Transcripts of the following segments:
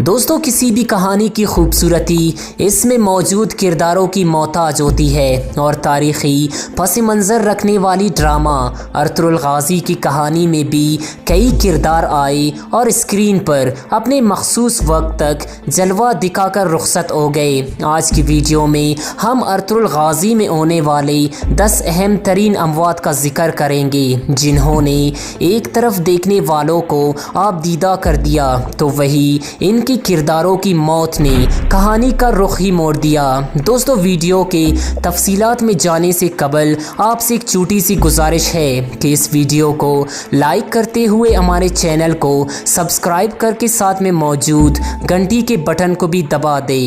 دوستوں کسی بھی کہانی کی خوبصورتی اس میں موجود کرداروں کی محتاج ہوتی ہے اور تاریخی پس منظر رکھنے والی ڈرامہ ارطغرل غازی کی کہانی میں بھی کئی کردار آئے اور اسکرین پر اپنے مخصوص وقت تک جلوہ دکھا کر رخصت ہو گئے۔ آج کی ویڈیو میں ہم ارطغرل غازی میں ہونے والے 10 اہم ترین اموات کا ذکر کریں گے جنہوں نے ایک طرف دیکھنے والوں کو آپ دیدہ کر دیا تو وہی ان کی کرداروں کی موت نے کہانی کا رخ ہی موڑ دیا۔ دوستو ویڈیو کے تفصیلات میں جانے سے قبل آپ سے ایک چھوٹی سی گزارش ہے کہ اس ویڈیو کو لائک کرتے ہوئے ہمارے چینل کو سبسکرائب کر کے ساتھ میں موجود گھنٹی کے بٹن کو بھی دبا دے۔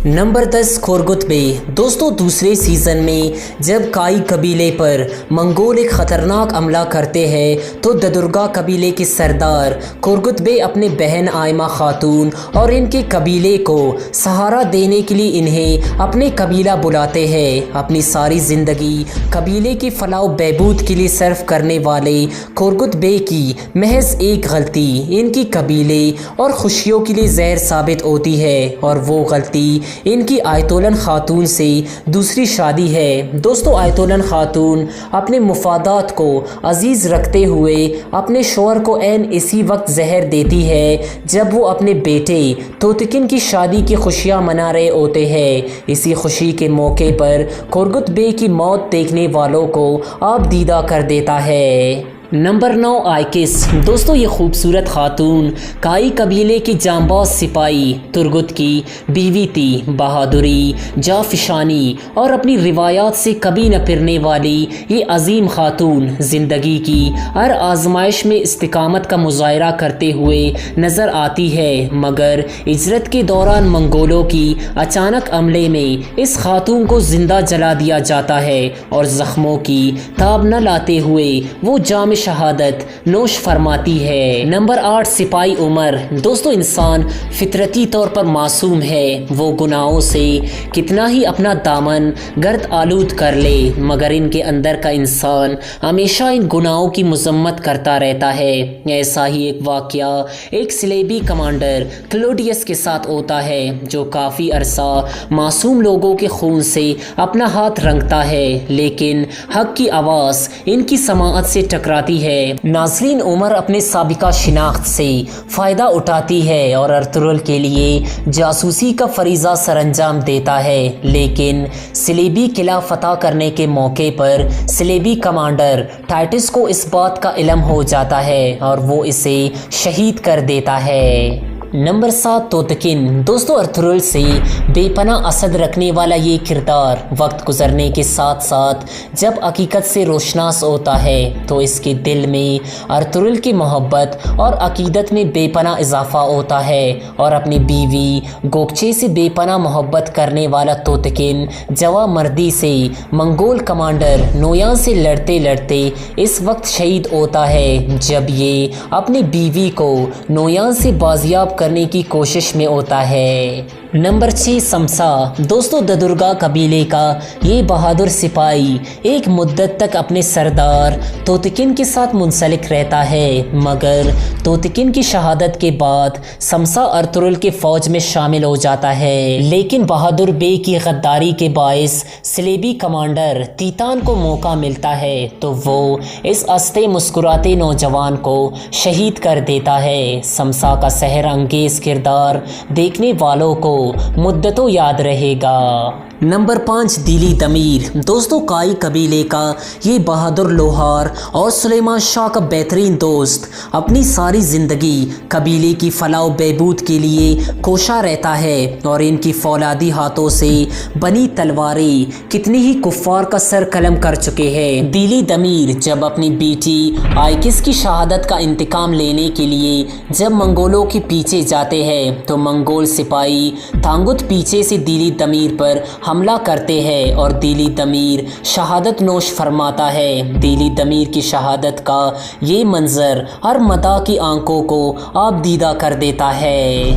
نمبر 10 کورگت بے۔ دوستو دوسرے سیزن میں جب کائی قبیلے پر منگول ایک خطرناک حملہ کرتے ہیں تو ددرگا قبیلے کے سردار کورگت بے اپنے بہن آئمہ خاتون اور ان کے قبیلے کو سہارا دینے کے لیے انہیں اپنے قبیلہ بلاتے ہیں۔ اپنی ساری زندگی قبیلے کی فلاح و بہبود کے لیے صرف کرنے والے کورگت بے کی محض ایک غلطی ان کی قبیلے اور خوشیوں کے لیے زہر ثابت ہوتی ہے اور وہ غلطی ان کی آیتولن خاتون سے دوسری شادی ہے۔ دوستو آیتولن خاتون اپنے مفادات کو عزیز رکھتے ہوئے اپنے شوہر کو عین اسی وقت زہر دیتی ہے جب وہ اپنے بیٹے توتکن کی شادی کی خوشیاں منا رہے ہوتے ہیں۔ اسی خوشی کے موقع پر کورگت بے کی موت دیکھنے والوں کو آپ دیدہ کر دیتا ہے۔ نمبر 9 آئکس۔ دوستو یہ خوبصورت خاتون کائی قبیلے کی جانباز سپاہی ترگت کی بیوی تھی۔ بہادری، جافشانی اور اپنی روایات سے کبھی نہ پھرنے والی یہ عظیم خاتون زندگی کی ہر آزمائش میں استقامت کا مظاہرہ کرتے ہوئے نظر آتی ہے، مگر ہجرت کے دوران منگولوں کی اچانک حملے میں اس خاتون کو زندہ جلا دیا جاتا ہے اور زخموں کی تاب نہ لاتے ہوئے وہ جام شہادت نوش فرماتی ہے۔ نمبر 8 سپاہی عمر۔ دوستو انسان فطرتی طور پر معصوم ہے، وہ گناہوں سے کتنا ہی اپنا دامن گرد آلود کر لے مگر ان کے اندر کا انسان ہمیشہ ان گناہوں کی مذمت کرتا رہتا ہے۔ ایسا ہی ایک واقعہ ایک صلیبی کمانڈر کلوڈیس کے ساتھ ہوتا ہے جو کافی عرصہ معصوم لوگوں کے خون سے اپنا ہاتھ رنگتا ہے لیکن حق کی آواز ان کی سماعت سے ٹکراتی ہے۔ ناظرین عمر اپنے سابقہ شناخت سے فائدہ اٹھاتی ہے اور ارطغرل کے لیے جاسوسی کا فریضہ سر انجام دیتا ہے، لیکن صلیبی قلعہ فتح کرنے کے موقع پر صلیبی کمانڈر ٹائٹس کو اس بات کا علم ہو جاتا ہے اور وہ اسے شہید کر دیتا ہے۔ نمبر 7 توتکن۔ دوستو ارطغرل سے بے پناہ اسد رکھنے والا یہ کردار وقت گزرنے کے ساتھ ساتھ جب حقیقت سے روشناس ہوتا ہے تو اس کے دل میں ارطغرل کی محبت اور عقیدت میں بے پناہ اضافہ ہوتا ہے اور اپنی بیوی گوکچے سے بے پناہ محبت کرنے والا توتکن جواں مردی سے منگول کمانڈر نویان سے لڑتے لڑتے اس وقت شہید ہوتا ہے جب یہ اپنی بیوی کو نویان سے بازیاب کرنے کی کوشش میں ہوتا ہے۔ نمبر 6 سمسا۔ دوستو ددرگا قبیلے کا یہ بہادر سپاہی ایک مدت تک اپنے سردار توتکن کے ساتھ منسلک رہتا ہے مگر توتکن کی شہادت کے بعد سمسا ارطغرل کے فوج میں شامل ہو جاتا ہے، لیکن بہادر بے کی غداری کے باعث صلیبی کمانڈر تیتان کو موقع ملتا ہے تو وہ اس ہنستے مسکراتے نوجوان کو شہید کر دیتا ہے۔ سمسا کا سحر انگیز کردار دیکھنے والوں کو مدتوں یاد رہے گا۔ نمبر 5 دیلی دمیر۔ دوستو کائی قبیلے کا یہ بہادر لوہار اور سلیمان شاہ کا بہترین دوست اپنی ساری زندگی قبیلے کی فلاح و بہبود کے لیے کوشاں رہتا ہے اور ان کی فولادی ہاتھوں سے بنی تلواریں کتنی ہی کفار کا سر قلم کر چکے ہیں۔ دیلی دمیر جب اپنی بیٹی آئکس کی شہادت کا انتقام لینے کے لیے جب منگولوں کے پیچھے جاتے ہیں تو منگول سپاہی تانگت پیچھے سے دیلی دمیر پر حملہ کرتے ہیں اور دیلی دمیر شہادت نوش فرماتا ہے۔ دیلی دمیر کی شہادت کا یہ منظر ہر مداح کی آنکھوں کو آپ دیدہ کر دیتا ہے۔